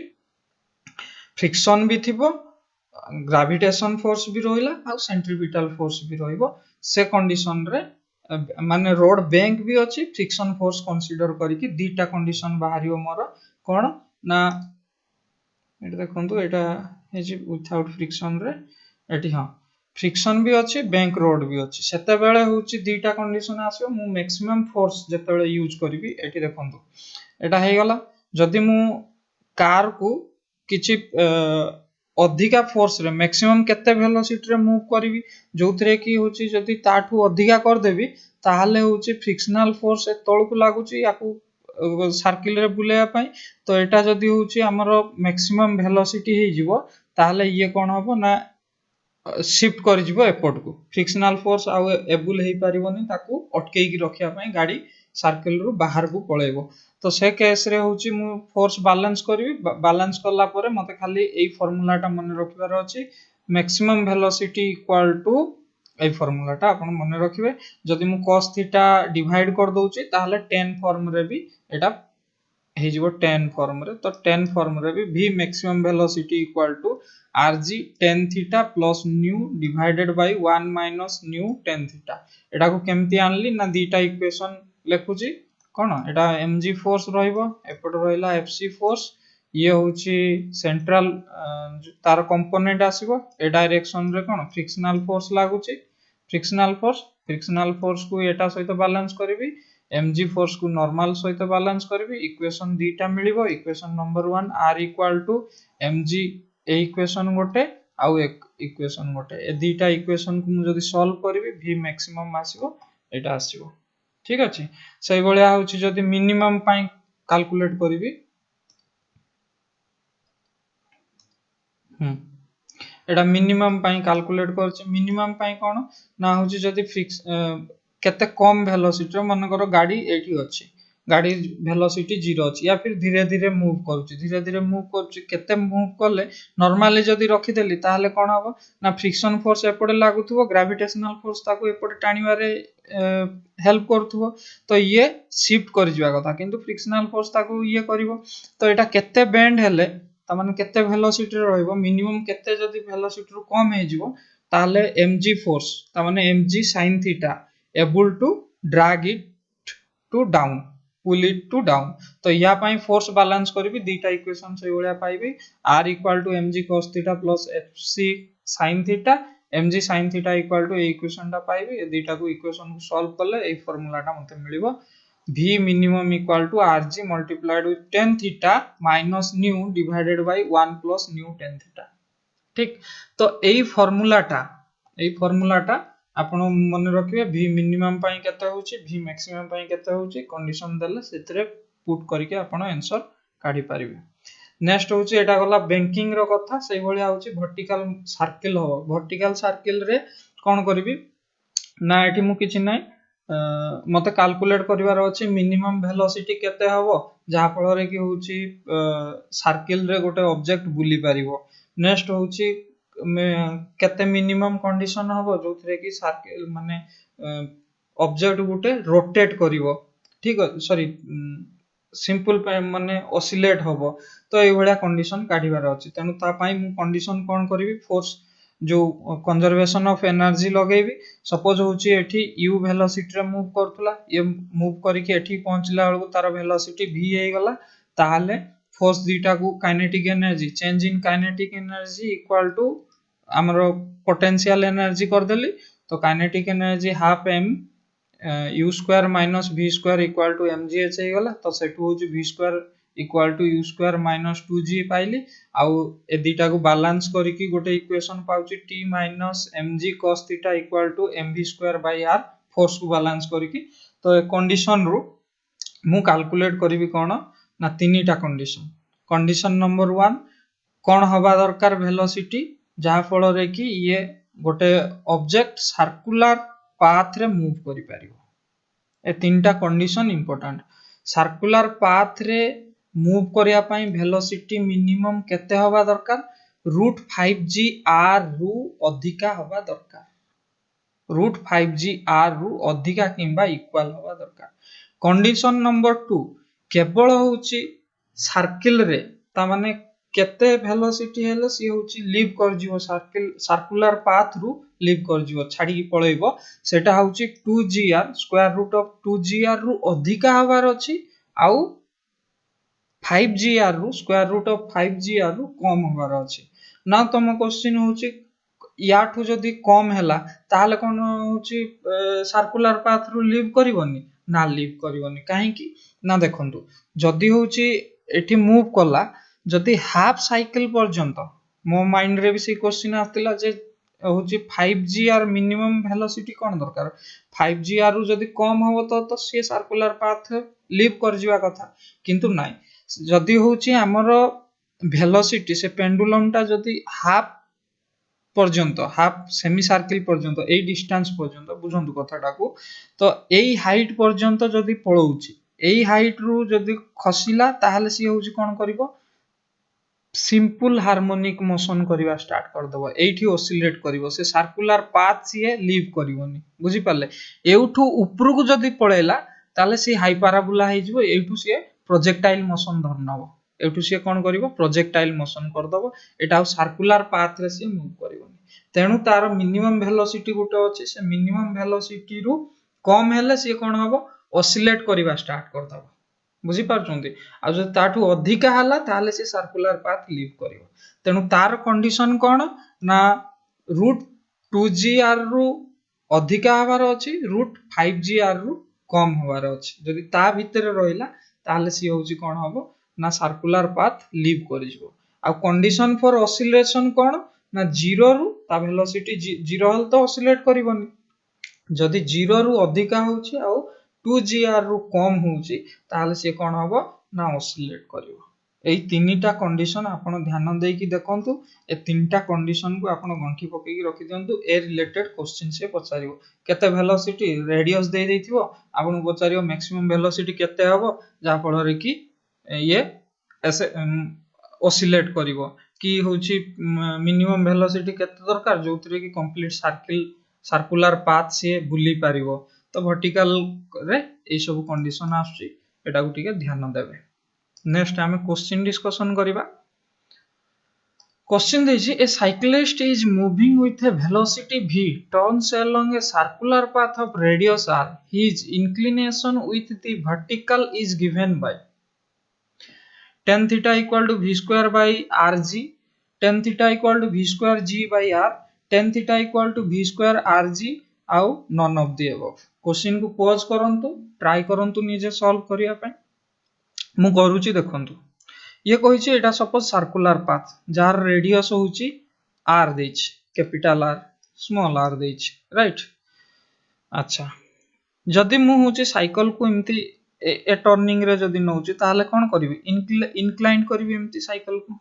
फ्रिक्शन भी थिबो ग्रेविटेशन फोर्स भी रोइला आ सेंट्रीपिटल फोर्स भी रोइबो से कंडीशन रे माने रोड बैंक भी अच्छी फ्रिक्शन फोर्स कंसीडर करके दीटा कंडीशन बाहरियो मोर कोन ना एटा देखंतु एटा हे जी विथआउट फ्रिक्शन रे एटी हां फ्रिक्शन भी अच्छी बैंक रोड भी अच्छी सेते बेले होची दीटा कंडीशन आसियो मु मैक्सिमम फोर्स जते बेले यूज करबी एटी देखंतु एटा हे गला जदी मु कार को किछि अधिका फोर्स रे मैक्सिमम केते वेलोसिटी रे मूव करबी जोथरे की होची जदी ताठू अधिका कर देबी ताहाले होची फ्रिक्शनल फोर्स ए तळकु लागुची याकू सर्किल रे बुलेया पई तो एटा जदी होची हमरो मैक्सिमम वेलोसिटी हे जिवो ताहाले ये कोन हबो ना शिफ्ट कर जिवो एपोर्ट को फ्रिक्शनल फोर्स आ एबुल हे परिबोनी ताकू अटकेई की रखिया पई गाड़ी सर्किल रु बाहर को पळेबो तो से केस रे होची मु फोर्स बैलेंस करबी बैलेंस करला परे मते खाली एई फार्मूलाटा मन रखिबार अछि मैक्सिमम वेलोसिटी इक्वल टू एई फार्मूलाटा आपण मन रखिबे जदि मु cos थीटा डिवाइड कर दोउची ताहले tan फॉर्म रे भी एटा हे जिवो tan फॉर्म रे तो tan फॉर्म रे भी v maximum velocity equal to rg tan theta plus nu divided by 1 minus nu tan theta एटा को केमती आनली ना दीटा इक्वेशन लेखुची कोन एटा mg फोर्स रहइबो एपट रहिला fc फोर्स ये होची सेंट्रल तार कंपोनेंट आसीबो ए डायरेक्शन रे कोन फ्रिक्शनल फोर्स लागुची फ्रिक्शनल फोर्स को एटा सहित बैलेंस करबी mg फोर्स को नॉर्मल सहित बैलेंस करबी इक्वेशन दीटा मिलिबो equation number 1 r equal to mg ए इक्वेशन गोटे आउ एक इक्वेशन गोटे ए दीटा इक्वेशन को जदी सॉल्व करबी v मैक्सिमम आसीबो एटा आसीबो ठीक अछि सही बलिया होची जदी मिनिमम पाई कैलकुलेट करबी एटा मिनिमम पाई कैलकुलेट करछि मिनिमम पाई कोन ना होची जदी फिक्स केते कम वेलोसिटी मन करो गाड़ी एठी अछि गाड़ी वेलोसिटी 0 अछि या फिर धीरे धीरे मूव करूछि केते मूव करले नॉर्मली जदी रखि देली ताहले कोन हबो ना फ्रिक्शन फोर्स एपडे लागुथबो ग्रेविटेशनल फोर्स ताको एपडे टाणीबारे हेल्प करथबो तो ये शिफ्ट कर जिवा कथा किंतु फ्रिक्शनल फोर्स ताको ये करबो तो एटा केते बेंड हेले ता माने केते वेलोसिटी रे रहइबो मिनिमम केते जदी वेलोसिटी रो कम हे जिवो ताले mg फोर्स ता माने mg sin थीटा able to drag it to down pull it to down तो या पाई फोर्स बैलेंस करबी दीटा इक्वेशन से ओळिया पाइबी r equal to mg cos theta plus fc sin theta mg sin theta equal to ए इक्वेशन टा पाइबी ए दीटा को इक्वेशन को सॉल्व करले ए फार्मूलाटा मते मिलिबो v minimum equal to rg multiplied with tan theta minus nu divided by 1 plus nu tan theta ठीक तो एई फार्मूलाटा आपण मन रखिबे v minimum पई केते होची v maximum पई केते होची कंडीशन देले सेतरे पुट करके आपण आंसर काढी परिबे नेक्स्ट होची एटा गला बैंकिंग रो कथा सेही भलिया होची वर्टिकल सर्किल हो वर्टिकल सर्किल रे कोन करबी ना एठी मु किछि नै मते कैलकुलेट करिवार अछि मिनिमम वेलोसिटी केते हबो जहा फल रे की होची सर्किल रे गोटे ऑब्जेक्ट बुली परिबो नेक्स्ट होची केते मिनिमम कंडीशन हबो जोथरे की सर्किल माने ऑब्जेक्ट गोटे रोटेट करिवो ठीक सॉरी सिंपल माने ऑसिलेट हबो तो ए भलिया कंडीशन काढिबार अछि तनु ता पई मु कंडीशन कोन करबी फोर्स जो कंजर्वेशन ऑफ एनर्जी लगेबी सपोज होची एठी u वेलोसिटी रे मूव करथुला ये मूव करिके एठी पहुंचला बेलको तार वेलोसिटी v हे गला ताहाले फोर्स दीटा को kinetic energy change in kinetic energy equal to हमरो पोटेंशियल एनर्जी कर देली तो kinetic energy half m u square minus v square equal to mgh हे गला तो सेटू होची v square equal to u square minus 2g पाइली आउ ए दीटा को बैलेंस करिकि गोटे इक्वेशन पाउची t minus mg cos theta equal to mv square by r force को बैलेंस करिकि तो ए कंडीशन रु मु कैलकुलेट करबी कोन ना तीनटा कंडीशन नंबर 1 कोन हबा दरकार वेलोसिटी जहा फल रे कि ये गोटे ऑब्जेक्ट सर्कुलर पाथ रे मूव करि परिबो ए तीनटा कंडीशन इंपोर्टेंट सर्कुलर पाथ रे मूव करिया पई वेलोसिटी मिनिमम केते हबा दरकार √5g r रु अधिका हबा दरकार √5g r रु अधिका किंबा इक्वल हबा दरकार कंडीशन नंबर 2 केवल होची सर्किल रे ता माने केते वेलोसिटी हेले सी होची लीव कर जिवो सर्कुलर पाथ रु लीव कर जिवो छाडी की पळेइबो सेटा होची 2gr square root of 2gr रु अधिका हवार अछि आउ 5gr रु स्क्वायर रूट ऑफ 5gr रु कम हवार अछि ना तम क्वेश्चन होची याठू जदी कम हैला ताहले कोन होची सर्कुलर पाथ रु लीव करिवोनी ना लीव करिवोनी काहे की ना देखंतु जदी होची एठी मूव कला जदी हाफ साइकिल पर्यंत मो माइंड रे भी से क्वेश्चन आस्तिला जे होची 5gr मिनिमम वेलोसिटी कोन दरकार 5gr रु जदी कम हो तो से सर्कुलर पाथ लीव कर जिवा कथा किंतु नाइ जदी होची हमर वेलोसिटी से पेंडुलम टा जदी हाफ पर्यंत हाफ सेमी सर्किल पर्यंत एई डिस्टेंस पर्यंत बुझंतु कथाटा को तो एई हाइट पर्यंत जदी पळौची एई हाइट रु जदी खसिला ताहले सी होची कोन करिवो सिंपल हार्मोनिक मोशन करिवा स्टार्ट कर दबो एठी ऑसिलेट करिवो से सर्कुलर पाथ सी लीव करिवोनी बुझी पाले एउठू ऊपर को जदी पळेला ताले सी हाई पैराबोला हे जिवो एठू सी प्रोजेक्टाइल मोशन धरनबो एठू सी कोन करिवो प्रोजेक्टाइल मोशन कर दबो एटा सर्कुलर पाथ रे सी मूव करिवोनी तेनु तार मिनिमम वेलोसिटी गुटे अछि से मिनिमम वेलोसिटी रु कम हेले सी कोन हबो ऑसिलेट करिवा स्टार्ट कर दबो बुझी पारछंती आ जो ताठू अधिका हला ताले से सर्कुलर पाथ लीव करिवो तेनु तार कंडीशन कोन ना रूट 2gr रु अधिका हवार अछि रूट 5gr रु कम हवार अछि जदि ता भितरे रहिला ताले सी होची कोन हबो ना सर्कुलर पाथ लीव करि जबो आ कंडीशन फॉर ऑसिलेशन कोन ना 0 रु ता वेलोसिटी 0 हल तो ऑसिलेट करिवोनी जदि 0 रु अधिका होची आ 2gr रु कम होची ताले से कोन हबो ना ऑसिलेट करिवो एई तीनटा कंडीशन आपण ध्यान देई कि देखंतु ए तीनटा कंडीशन को आपण गंठी पकई कि रखि दियंतु ए रिलेटेड क्वेश्चन से पचारिवो केते वेलोसिटी रेडियस दे देथिवो आपण पचारिवो मैक्सिमम वेलोसिटी केते हबो जा फल रे कि ये ऐसे ऑसिलेट करिवो कि होची मिनिमम वेलोसिटी केते दरकार जोतरे कि कंप्लीट सर्कुलर पाथ से बुली पारिवो तो वर्टिकल रे ए सब कंडीशन आछी एटा को टिके ध्यान देबे नेक्स्ट हमें क्वेश्चन डिस्कशन करिबा क्वेश्चन देछि a cyclist is moving with a velocity v turns along a circular path of radius r his inclination with the vertical is given by tan theta equal to v square by rg tan theta equal to v square g by r tan theta equal to v square rg आउ none of the above question को pause करंतु try करंतु निजे solve करिया पय मु करूची देखंतु ये कहिछि एटा सपोज सर्कुलर पाथ जार रेडियस होउची r देछि कैपिटल r स्मॉल r देछि राइट अच्छा जदि मु होउची साइकिल को इमती ए टर्निंग रे जदि नउची ताले कोन करबी इंक्लाइन करबी इमती साइकिल को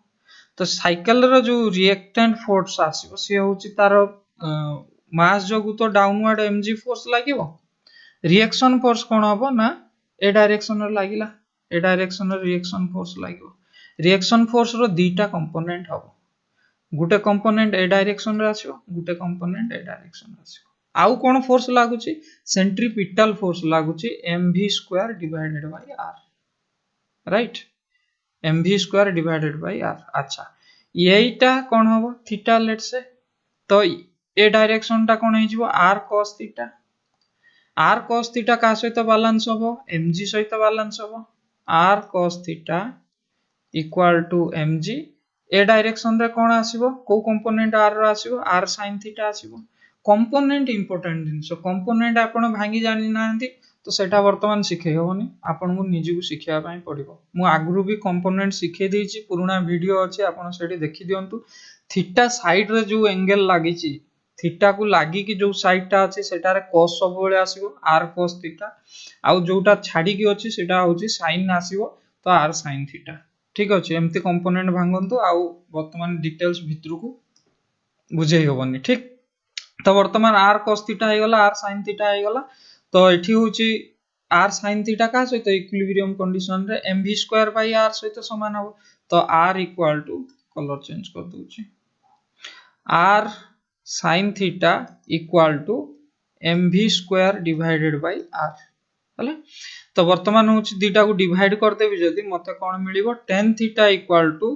तो साइकिल रो जो रिएक्टेंट फोर्स आसीबो से होउची तारो मास जगु तो डाउनवर्ड mg फोर्स लागिवो रिएक्शन फोर्स कोन हबो ना ए डायरेक्शन रे लागिला ए डायरेक्शन रे रिएक्शन फोर्स लागिवो रिएक्शन फोर्स रो दीटा कंपोनेंट हबो गुटे कंपोनेंट ए डायरेक्शन रे आसीबो गुटे कंपोनेंट ए डायरेक्शन रे आसीबो आउ कोन फोर्स लागुची सेंट्रीपिटल फोर्स लागुची mv² divided by r right mv² divided by r अच्छा एटा कोन हबो थीटा लेट से तो ए डायरेक्शन टा कोन हिजबो r cos थीटा का सहित बैलेंस होबो mg सहित बैलेंस होबो r cos theta equal to mg ए डायरेक्शन रे कोन आसीबो को कंपोनेंट r रो आसीबो r sin थीटा आसीबो कंपोनेंट इंपोर्टेंट जिंसो कंपोनेंट आपण भांगी जानि नांती तो सेटा वर्तमान सिखे होनी आपण को निजी को सिखिया पई पड़िबो मु आगरु भी कंपोनेंट सिखे देछि पुराना वीडियो अछि आपण सेठी देखि दियंतु थीटा साइड रे जो एंगल लागिछि थीटा को लागी कि जो साइड टा अछि सेटा रे cos सब बेले आसीबो r cos थीटा आउ जोटा छाडी कि अछि सेटा होछि sin आसीबो तो r sin थीटा ठीक अछि एम्ति कंपोनेंट भांगंतु आउ वर्तमान डिटेल्स भितर को बुझेई होबनी ठीक तो वर्तमान r cos थीटा हे गला r sin थीटा हे गला तो एठी होछि r sin थीटा का सहित इक्विलिब्रियम कंडीशन रे mv² बाय r सहित समान हो तो r equal to colour change कर दोछि r sin theta equal to mv² divided by r हले तो वर्तमान होछि दीटा को डिवाइड कर देबी जदी मते कोन मिलिबो tan theta equal to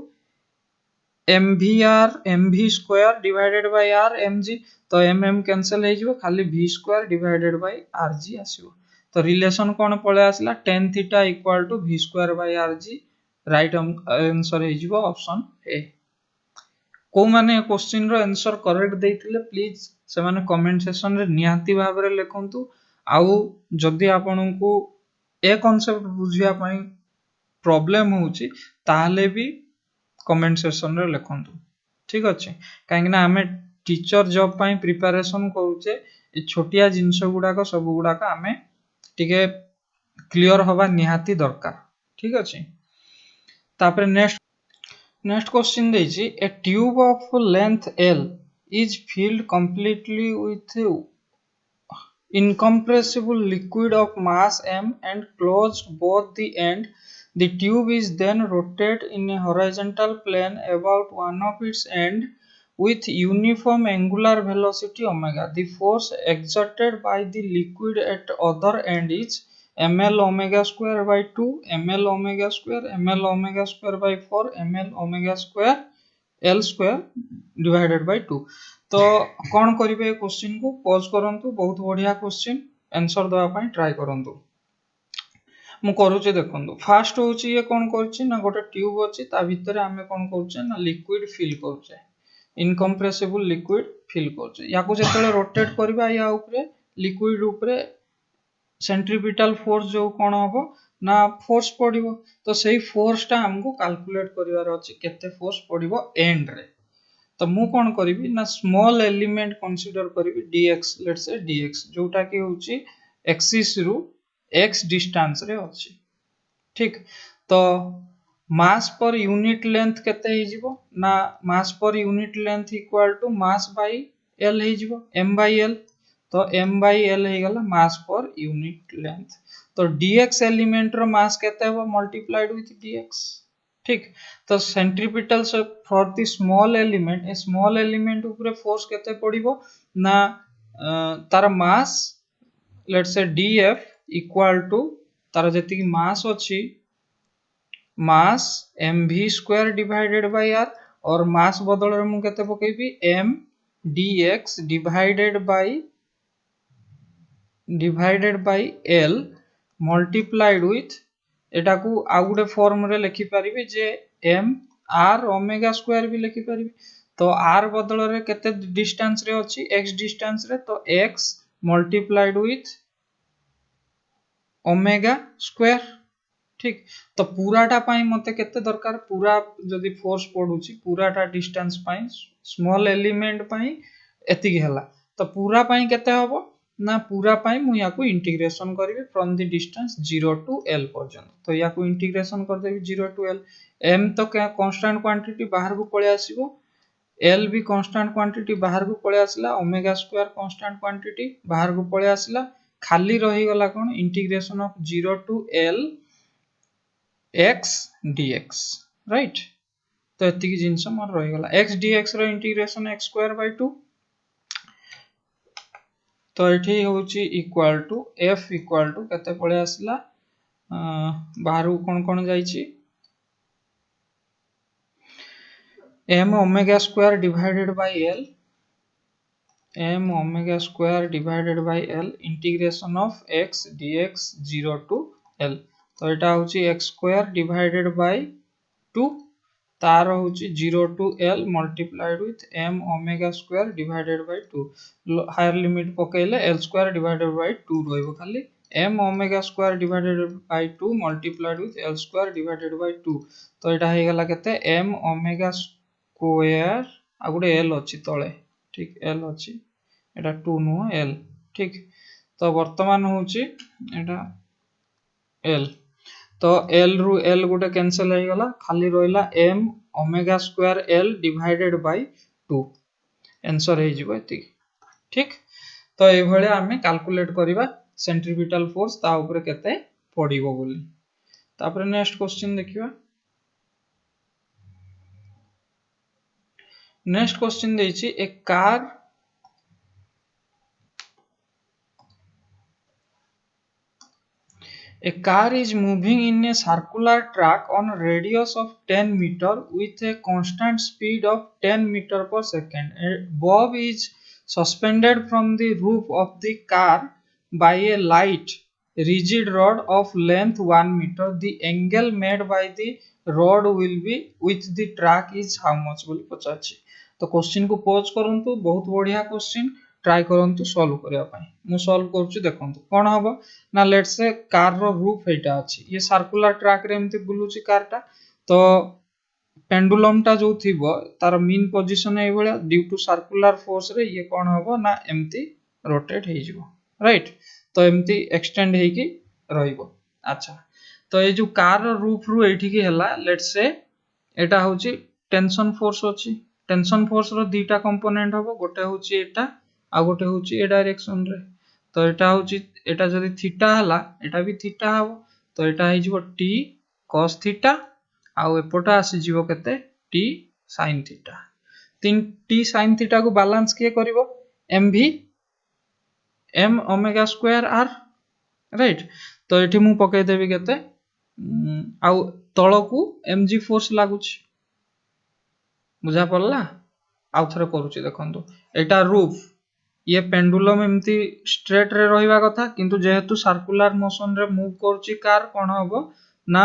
mvr mv square divided by r mg तो mm कैंसिल हो जिवो खाली v square divided by rg आसीबो तो रिलेशन कोन पळे आसला tan theta equal to v square by rg right answer हो जिवो ऑप्शन ए को माने क्वेश्चन रो आंसर करेक्ट देथिले प्लीज से माने कमेंट सेक्शन रे निहाती भाबरे लिखंतु आउ जदि आपनकु ए कांसेप्ट बुझिया पई प्रॉब्लम होउची ताहले भी कमेंट सेक्शन रे लिखंतु ठीक अछि काहे ना हमें टीचर जॉब पई प्रिपरेशन करूचे ए छोटिया जिंस गुडा को सब गुडा का हमें टिके क्लियर होबा निहाती दरकार ठीक अछि तापर नेक्स्ट क्वेश्चन देछि a tube of length L is filled completely with incompressible liquid of mass m and closed both the end. The tube is then rotated in a horizontal plane about one of its end with uniform angular velocity omega. The force exerted by the liquid at other end is ml omega square by 2 ml omega square ml omega square by 4 ml omega square l square divided by 2 तो कौन करिवे question को pause करंतु बहुत बढ़िया question answer दवा पई try करंतु मु करूचे देखंतु फास्ट होची ये कोन करची ना गोटे ट्यूब अछि ता भीतर हमें कोन करचे ना लिक्विड फिल करचे इनकम्प्रेसिबल लिक्विड फिल करचे याको जेतले रोटेट करबा या ऊपरे लिक्विड ऊपरे सेंट्रीपिटल फोर्स जो कोन हबो ना फोर्स पडिबो तो सेही फोर्स टा हमको कैलकुलेट करिवार अछि केते फोर्स पडिबो एंड रे तो मु कोन करिवि ना स्मॉल एलिमेंट कंसीडर करिवि dx लेट्स से dx जोटा कि होची एक्सिस रु x डिस्टेंस रे अछि ठीक तो मास पर यूनिट लेंथ केते हे जिवो ना mass per unit length equal to mass by l हे जिवो m बाय l तो m बाय l हे गला मास पर यूनिट लेंथ तो dx एलिमेंट रो मास केते हो मल्टीप्लाइड विथ dx ठीक तो centripetal for the small element ए स्मॉल एलिमेंट ऊपर फोर्स केते पड़िबो ना तार mass let's say df equal to तार जति की मास अछि mass mv square divided by r और मास बदल रे मु केते पकेबी m dx divided by l multiplied with एटा को आ गुटे फॉर्म रे लिखि परिबे जे m r ओमेगा स्क्वायर भी लिखि परिबे तो r बदल रे केते डिस्टेंस रे अछि x डिस्टेंस रे तो x multiplied with omega square ठीक तो पूराटा पाई मते केते दरकार पूरा जदी फोर्स पडुची पूराटा डिस्टेंस पाई स्मॉल एलिमेंट पाई एतिक हला तो पूरा पाई केते हबो ना पूरा पाई मु याकू इंटीग्रेशन करबी from the distance 0 to l पर्यंत तो याकू इंटीग्रेशन कर देबी 0 टू l m तो कांस्टेंट क्वांटिटी बाहर को पळे आसीबो l भी कांस्टेंट क्वांटिटी बाहर को पळे आसला ओमेगा स्क्वायर कांस्टेंट क्वांटिटी बाहर को पळे आसला खाली रही गला कोन integration of 0 to l x dx right तो एतिकी जिंस मोर रही गला x dx रो इंटीग्रेशन x स्क्वायर बाय 2 तो एठी होची equal to f equal to केते पळे आसला बाहर कोन कोन जाईची m omega square divided by l m omega square divided by l integration of x dx 0 to l तो एटा होची x स्क्वायर डिवाइडेड बाय 2 तार होची 0 to l multiplied with m omega square divided by 2 higher limit पकेले l square divided by 2 रहइबो खाली m omega square divided by 2 multiplied with l square divided by 2 तो एटा हे गला केते m ओमेगा स्क्वायर आ गुडे l अछि तळे ठीक l अछि एटा 2 नो l ठीक तो वर्तमान होची एटा l तो l रु l गुटे कैंसिल हो गला खाली रोइला m omega square l divided by 2 answer हे जिवो एति ठीक तो ए भळे हमें कैलकुलेट करिबा सेंट्रीपिटल फोर्स ता ऊपर केते पडिबो बोली तापर नेक्स्ट क्वेश्चन देखिबा नेक्स्ट क्वेश्चन देछि a car A car is moving in a circular track on a radius of 10 meter with a constant speed of 10 meter per second. A bob is suspended from the roof of the car by a light rigid rod of length 1 meter. The angle made by the rod will be with the track is how much बोली पचाची. तो question को pause करंतु बहुत बढ़िया question try करंतु solve करिया पई मु सॉल्व करछु देखंतु कोन हबो ना let's say car row roof एटा अछि ये सर्कुलर ट्रैक रे एमती बुलुची कार टा तो पेंडुलम टा जो थिबो तार मीन पोजीशन ए भलिया ड्यू टू सर्कुलर फोर्स रे ये कोन हबो ना एमती रोटेट हे जिवो राइट तो एमती एक्सटेंड हे की रहिबो अच्छा तो ये जो कार रो रूफ रु एठी की हला लेट्स से एटा होची टेंशन फोर्स अछि टेंशन फोर्स रो दीटा कंपोनेंट हबो गोटे होची एटा आ गोटे होची ए डायरेक्शन रे तो एटा होची एटा जदी थीटा हला एटा भी थीटा हबो तो एटा हे जिवो t cos थीटा आ एपोटा आसी जिवो केते t sin थीटा तीन t sin थीटा को बैलेंस के करिवो mv m omega square r right तो एठी मु पके देबी केते आ तळकू mg फोर्स लागुची बुझा पड़ला आउ थरे करूची देखंतु एटा रूफ ये पेंडुलम एमती स्ट्रेट रे रहिबा कथा किंतु जेहेतु सर्कुलर मोशन रे मूव करची कार कोन हबो ना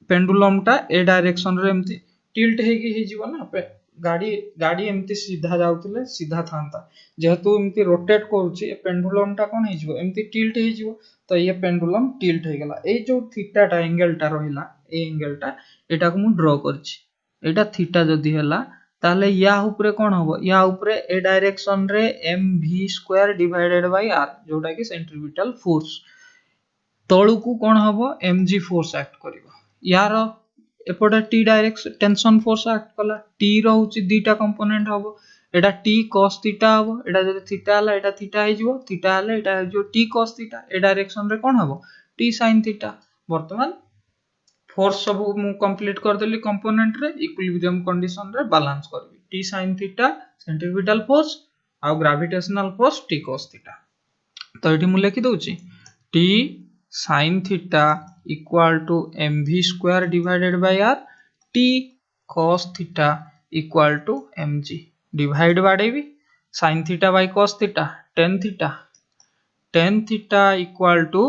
पेंडुलम टा ए डायरेक्शन रे एमती टिल्ट हेगी हे जीवो ना गाड़ी एमती सीधा जाउतले सीधा थांता जेहेतु एमती रोटेट करूची ए पेंडुलम टा कोन हे जीवो एमती टिल्ट हे जीवो तो ये पेंडुलम टिल्ट हे गेला ए जो थीटा टा एंगल टा रहिला ए एंगल टा एटा को मु ड्रा करची एटा थीटा जदी हला ताले या ऊपरे कोन हबो या ऊपरे ए डायरेक्शन रे mv square divided by r जोटा कि सेंट्रीपिटल फोर्स तळु को कोन हबो mg फोर्स एक्ट करिवो यार एपटे t direction tension force act कला t रहउची दीटा कंपोनेंट हबो एटा t cos थीटा हबो एटा जदी थीटा हला एटा थीटा हे जिवो थीटा हला एटा हे जिवो t cos थीटा ए डायरेक्शन रे कोन हबो t sin थीटा वर्तमान फोर्स सब मु कंप्लीट कर देली कंपोनेंट रे इक्विलिब्रियम कंडीशन रे बैलेंस करबी t sin theta centripetal force आ gravitational force t cos theta तो एठी मु लिखि दउची t sin theta equal to mv square divided by r t cos theta equal to mg divide बाडेबी sin theta by cos theta tan theta equal to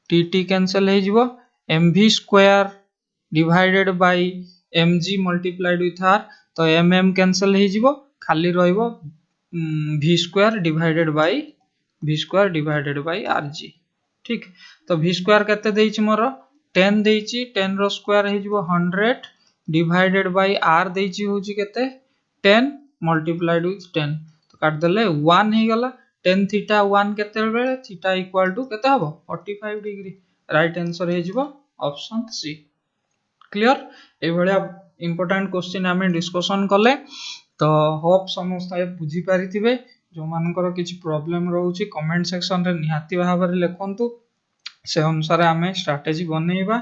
tt cancel हे जिवो mv square divided bye mg multiplied with r तो mm cancel हे जिवो खाली रहइबो v square divided by rg ठीक तो v square केते देइछि मोर 10 देइछि 10 रो square हे जिवो 100 divided by r देइछि होछि केते 10 मल्टीप्लाइड विथ 10 तो काट देले 1 हे गला tan थीटा 1 केते बेले थीटा इक्वल टू केते हबो 45 डिग्री राइट आंसर हे जिवो option C clear A भलिया important question हमें डिस्कशन कले तो होप समस्त बुझी पारिथिबे जो मानकर किछि प्रॉब्लम रहउची कमेंट सेक्शन रे निहाती भाव रे लेखंतु से अनुसार हमें स्ट्रेटजी बनेइबा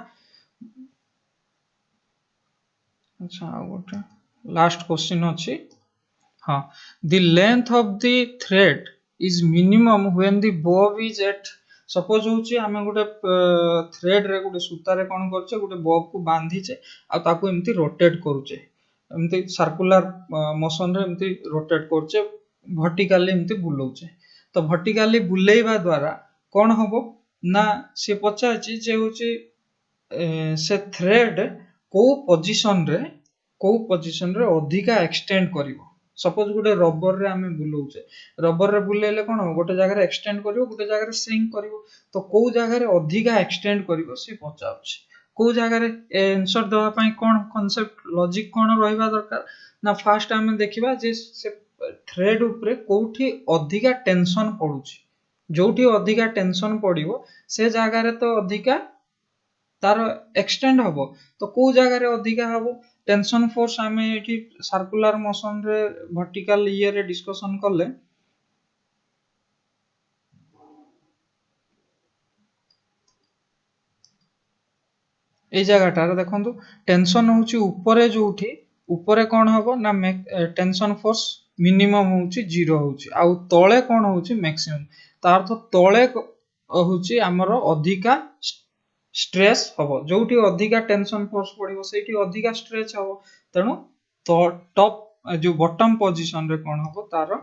अच्छा गोटे लास्ट क्वेश्चन अछि हां the length of the thread is minimum when the bob is at suppose होची हमें गोटे थ्रेड रे गोटे सूता रे कोन करछे गोटे बॉब को बांधीचे आ ताको एम्ति रोटेट करूचे एम्ति सर्कुलर मोशन रे एम्ति रोटेट करछे वर्टिकली एम्ति बुलौचे तो वर्टिकली बुलेइबा द्वारा कोन हबो ना से पचाची जे होची से थ्रेड को पोजीशन रे अधिका एक्सटेंड करिवो सपोज गोटे रबर रे हमें बुलौचे रबर रे बुलेले कोन गोटे जगह रे एक्सटेंड करिवो गोटे जगह रे श्रिंक करिवो तो को जगह रे अधिका एक्सटेंड करिवो से पचाउछ को जगह रे आंसर देवा पई कोन कांसेप्ट लॉजिक कोन रहिबा दरकार ना फास्ट हमें देखिबा जे से थ्रेड ऊपर कोठी अधिका टेंशन पडुची जोठी अधिका टेंशन पडिवो से जगह रे तो अधिका तार एक्सटेंड हबो तो को जगह रे अधिका हबो टेंशन फोर्स हमें एठी सर्कुलर मोशन रे वर्टिकल ईयर रे डिस्कशन करले ए जगहटा रे देखंतु टेंशन होची ऊपरे जोठी ऊपरे कोन हबो ना टेंशन फोर्स मिनिमम होची 0 होची आ तळे कोन होची मैक्सिमम तार तो तळे होची हमरो अधिका स्ट्रेस हबो जोठी अधिका टेंशन फोर्स पड़िबो सेठी अधिका स्ट्रेस हबो तेणु तो टॉप जो बॉटम पोजीशन रे कोन हबो तार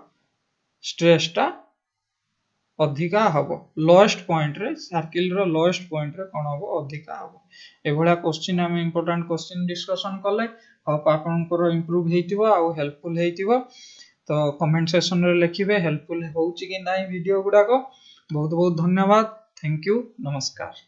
स्ट्रेस टा अधिका हबो लोएस्ट पॉइंट रे सर्किल रो लोएस्ट पॉइंट रे कोन हबो अधिका हबो एभला क्वेश्चन हम इंपोर्टेंट क्वेश्चन डिस्कशन करले होप आपनकर इंप्रूव हेतिबो आ हेल्पफुल हेतिबो तो कमेंट सेक्शन रे लिखिबे हेल्पफुल होउची कि नाही वीडियो गुडा को बहुत बहुत धन्यवाद थैंक यू नमस्कार।